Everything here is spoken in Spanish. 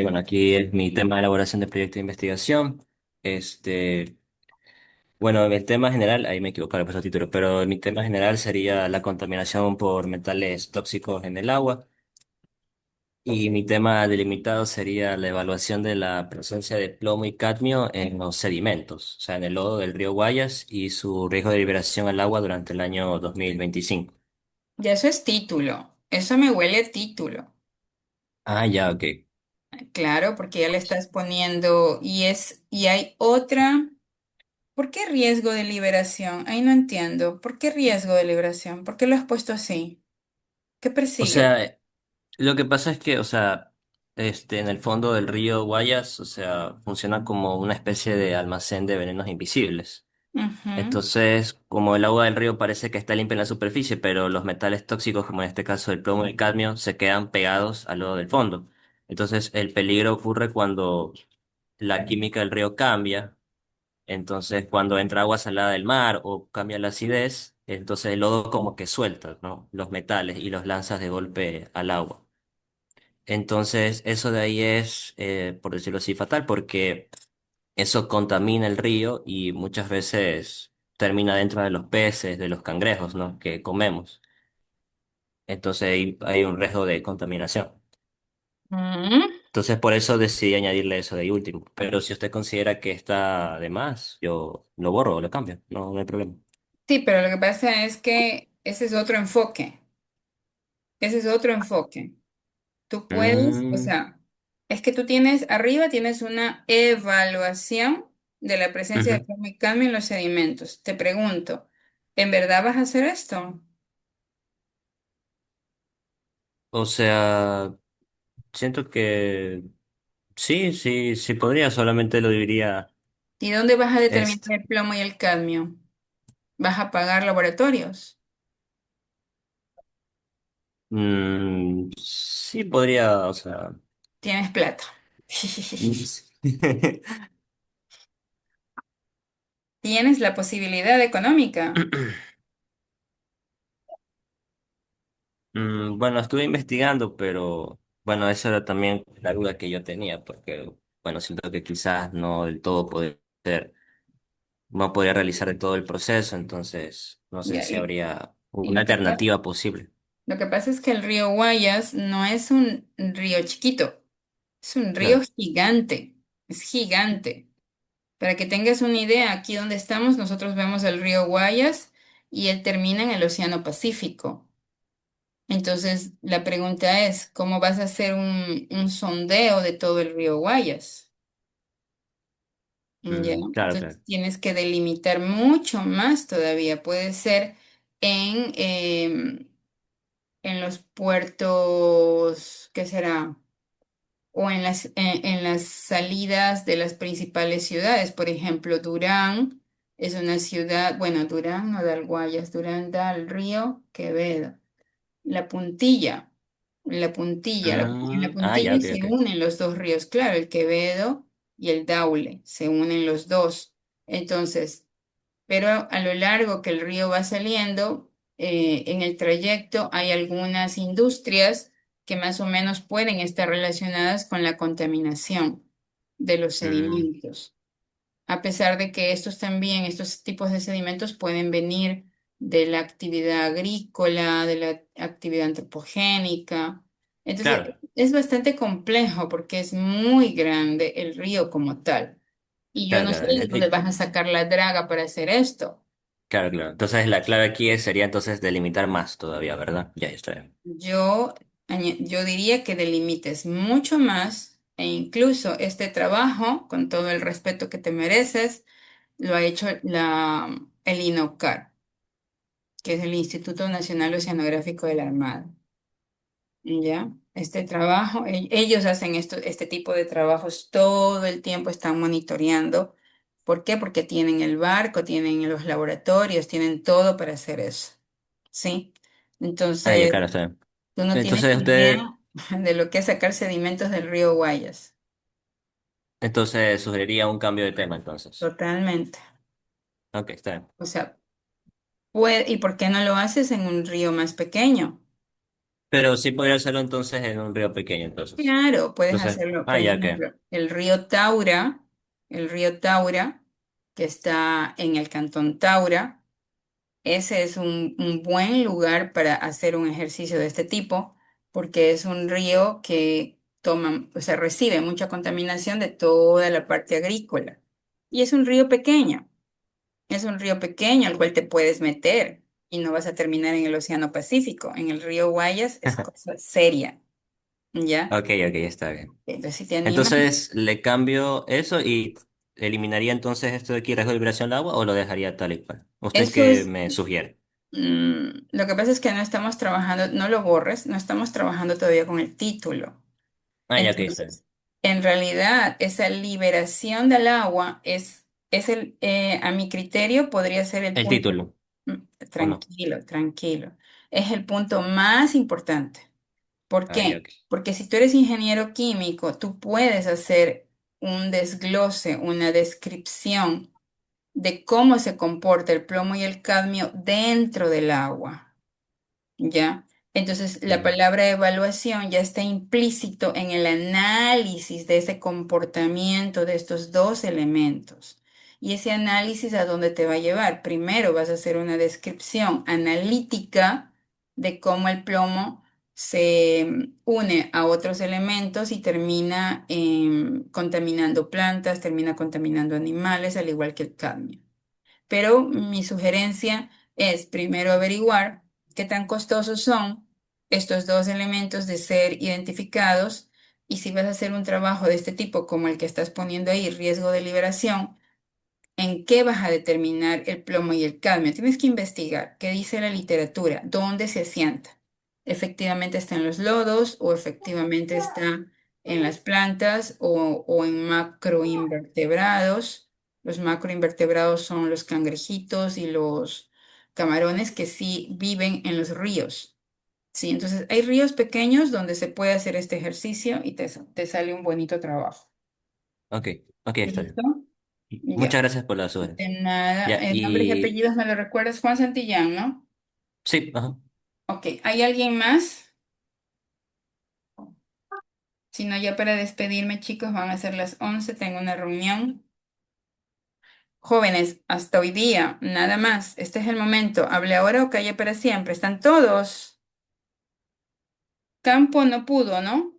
Bueno, aquí es mi tema de elaboración de proyecto de investigación. Este, bueno, el tema general, ahí me equivoco, le puse el título, pero mi tema general sería la contaminación por metales tóxicos en el agua. Y mi tema delimitado sería la evaluación de la presencia de plomo y cadmio en los sedimentos, o sea, en el lodo del río Guayas y su riesgo de liberación al agua durante el año 2025. Ya eso es título. Eso me huele a título. Ah, ya, ok. Claro, porque ya le estás poniendo y hay otra. ¿Por qué riesgo de liberación? Ahí no entiendo. ¿Por qué riesgo de liberación? ¿Por qué lo has puesto así? ¿Qué O persigue? sea, lo que pasa es que, o sea, en el fondo del río Guayas, o sea, funciona como una especie de almacén de venenos invisibles. Ujú. Entonces, como el agua del río parece que está limpia en la superficie, pero los metales tóxicos, como en este caso el plomo y el cadmio, se quedan pegados al lodo del fondo. Entonces, el peligro ocurre cuando la química del río cambia. Entonces, cuando entra agua salada del mar o cambia la acidez, entonces el lodo como que suelta, ¿no? Los metales y los lanzas de golpe al agua. Entonces, eso de ahí es, por decirlo así, fatal porque eso contamina el río y muchas veces termina dentro de los peces, de los cangrejos, ¿no? Que comemos. Entonces, hay un riesgo de contaminación. Mm. Entonces, por eso decidí añadirle eso de ahí último. Pero si usted considera que está de más, yo lo borro o lo cambio. No, no hay problema. Sí, pero lo que pasa es que ese es otro enfoque. Ese es otro enfoque. Tú puedes, o Mm, sea, es que tú tienes, arriba tienes una evaluación de la presencia de ujú. plomo y cadmio en los sedimentos. Te pregunto, ¿en verdad vas a hacer esto? O sea, siento que sí, sí, sí podría, solamente lo diría ¿Y dónde vas a determinar esto. el plomo y el cadmio? ¿Vas a pagar laboratorios? Sí podría, o sea. Tienes plata. Tienes la posibilidad económica. Bueno, estuve investigando, pero bueno, esa era también la duda que yo tenía, porque bueno, siento que quizás no del todo poder ser, no podría realizar de todo el proceso, entonces no sé Ya, si habría y una alternativa posible. lo que pasa es que el río Guayas no es un río chiquito, es un río Claro. gigante, es gigante. Para que tengas una idea, aquí donde estamos, nosotros vemos el río Guayas y él termina en el Océano Pacífico. Entonces, la pregunta es, ¿cómo vas a hacer un sondeo de todo el río Guayas? Ya, Claro, claro. entonces tienes que delimitar mucho más todavía. Puede ser en, en los puertos, ¿qué será? O en las salidas de las principales ciudades. Por ejemplo, Durán es una ciudad, bueno, Durán no da al Guayas, Durán da al río Quevedo. La Puntilla, en la Ah, ya, Puntilla ok, se ok. unen los dos ríos, claro, el Quevedo y el Daule, se unen los dos. Entonces, pero a lo largo que el río va saliendo, en el trayecto hay algunas industrias que más o menos pueden estar relacionadas con la contaminación de los Mm, sedimentos, a pesar de que estos también, estos tipos de sedimentos pueden venir de la actividad agrícola, de la actividad antropogénica. Entonces, claro, es bastante complejo porque es muy grande el río como tal. Y yo claro, no sé claro. de dónde vas a sacar la draga para hacer esto. Claro, claro. Entonces la clave aquí sería entonces delimitar más todavía, ¿verdad? Ya está bien. Yo diría que delimites mucho más e incluso este trabajo, con todo el respeto que te mereces, lo ha hecho el INOCAR, que es el Instituto Nacional Oceanográfico de la Armada. ¿Ya? Este trabajo, ellos hacen este tipo de trabajos todo el tiempo, están monitoreando. ¿Por qué? Porque tienen el barco, tienen los laboratorios, tienen todo para hacer eso. ¿Sí? Ah, ya, Entonces, claro, está bien. tú no tienes Entonces usted, idea de lo que es sacar sedimentos del río Guayas. entonces sugeriría un cambio de tema, entonces. Totalmente. Ok, está bien. O sea, ¿y por qué no lo haces en un río más pequeño? Pero sí podría hacerlo entonces en un río pequeño, entonces. Claro, puedes Entonces, hacerlo, por ya que. ejemplo, el río Taura, que está en el cantón Taura. Ese es un buen lugar para hacer un ejercicio de este tipo, porque es un río que toma, o sea, recibe mucha contaminación de toda la parte agrícola. Y es un río pequeño al cual te puedes meter y no vas a terminar en el Océano Pacífico. En el río Guayas es cosa seria, ¿ya? Ok, ok, está bien. Entonces, si te animas. Entonces, le cambio eso y eliminaría entonces esto de que riesgo de liberación del agua o lo dejaría tal y cual. ¿Usted Eso qué es, me sugiere? lo que pasa es que no estamos trabajando, no lo borres, no estamos trabajando todavía con el título. Ya que está bien. Entonces, en realidad, esa liberación del agua a mi criterio, podría ser el El punto, título, ¿o no? tranquilo, tranquilo, es el punto más importante. ¿Por Ya, qué? ok. Porque si tú eres ingeniero químico, tú puedes hacer un desglose, una descripción de cómo se comporta el plomo y el cadmio dentro del agua. ¿Ya? Entonces, la Mm, palabra evaluación ya está implícito en el análisis de ese comportamiento de estos dos elementos. Y ese análisis a dónde te va a llevar. Primero vas a hacer una descripción analítica de cómo el plomo se une a otros elementos y termina contaminando plantas, termina contaminando animales, al igual que el cadmio. Pero mi sugerencia es primero averiguar qué tan costosos son estos dos elementos de ser identificados y si vas a hacer un trabajo de este tipo como el que estás poniendo ahí, riesgo de liberación, ¿en qué vas a determinar el plomo y el cadmio? Tienes que investigar qué dice la literatura, dónde se asienta. ¿Efectivamente está en los lodos o efectivamente está en las plantas o en macroinvertebrados? Los macroinvertebrados son los cangrejitos y los camarones que sí viven en los ríos. Sí, entonces hay ríos pequeños donde se puede hacer este ejercicio y te sale un bonito trabajo. ok, ok, está ¿Listo? bien. Muchas Ya. gracias por la De sugerencia. nada. Ya, Nombres y y apellidos me lo recuerdas, Juan Santillán, ¿no? sí, ajá. Ok, ¿hay alguien más? Si no, ya para despedirme, chicos, van a ser las 11. Tengo una reunión. Jóvenes, hasta hoy día, nada más. Este es el momento. Hable ahora o calle para siempre. Están todos. Campo no pudo, ¿no?